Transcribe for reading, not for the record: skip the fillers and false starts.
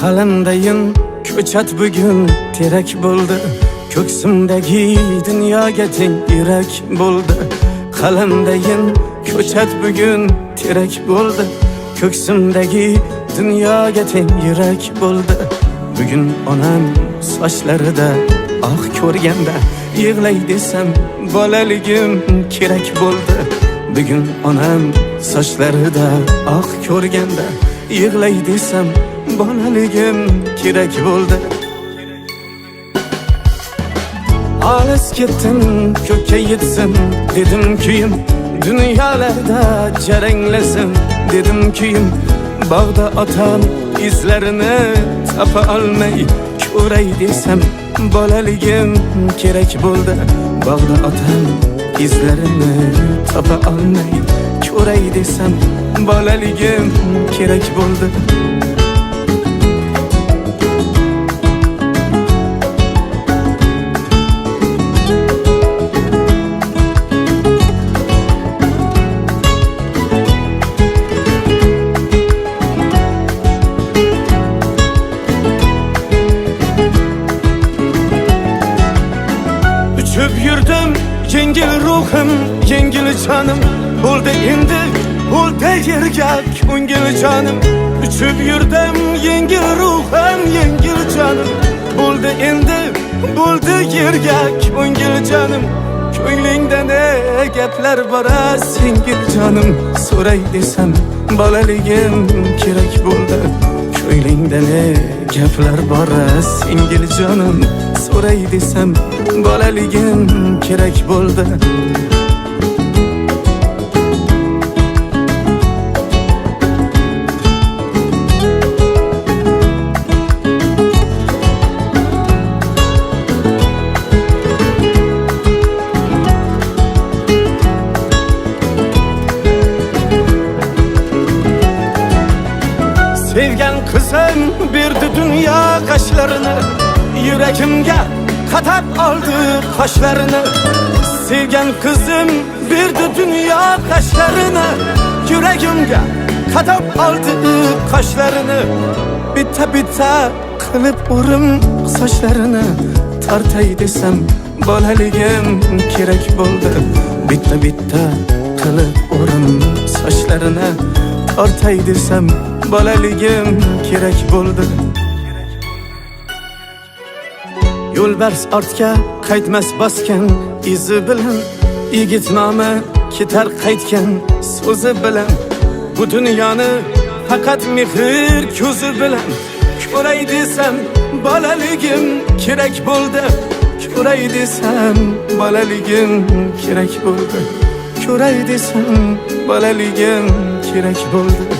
qalamdayin ko'chat bugun terak bo'ldi. Ko'ksimdagi dunyoga teng yurak bo'ldi. Qalamdayin ko'chat bugun terak bo'ldi. Ko'ksimdagi dunyoga teng yurak bo'ldi. Bugun onam sochlarida oq ko'rganda yig'lay desam bolaligim kerak bo'ldi. Bugun onam sochlarida oq ko'rganda yig'lay desam bolaligim kerak bo'ldi. Olis ketdim ko'kka yetsin dedim kuyim, dunyolarda jaranglasin dedim kuyim. Bog'da otam izlarini topa olmay ko'ray desam bolaligim kerak bo'ldi. Bog'da otam izlarini topa olmay ko'ray desam bolaligim kerak bo'ldi. Uçup yurdim yengil ruhim, yengil canım bo'ldi endi, bo'ldi yerga ko'ngil jonim. Uçup yurdim yengil ruhim, yengil canım bo'ldi endi, bo'ldi yerga ko'ngil jonim. Ko'nglingda ne gaplar bor singil jonim, so'ray desam bolaligim kerak bo'ldi. Ko'nglingda ne gaplar bor singil jonim, so'ray desam bolaligim kerak bo'ldi. Sevgan kızım berdi dünya kaşlarını, yüreğimge katab oldi kaşlarını. Sevgan kızım berdi dünya kaşlarını, yüreğimge katab oldi kaşlarını. Bitta bitta qilib urim sochlarını, tortay desam bolaligim kerak bo'ldi. Bitta bitta qilib urim sochlarını, tortay desam bolaligim kerak bo'ldi. Yo'lbars ortga qaytmas bosgan izi bilan, yigit nomi ketar qaytgan so'zi bilan. Bu dunyoni faqat mehr ko'zi bilan ko'ray desam bolaligim kerak bo'ldi. Ko'ray desam bolaligim kerak bo'ldi. Ko'ray desam bolaligim kerak bo'ldi.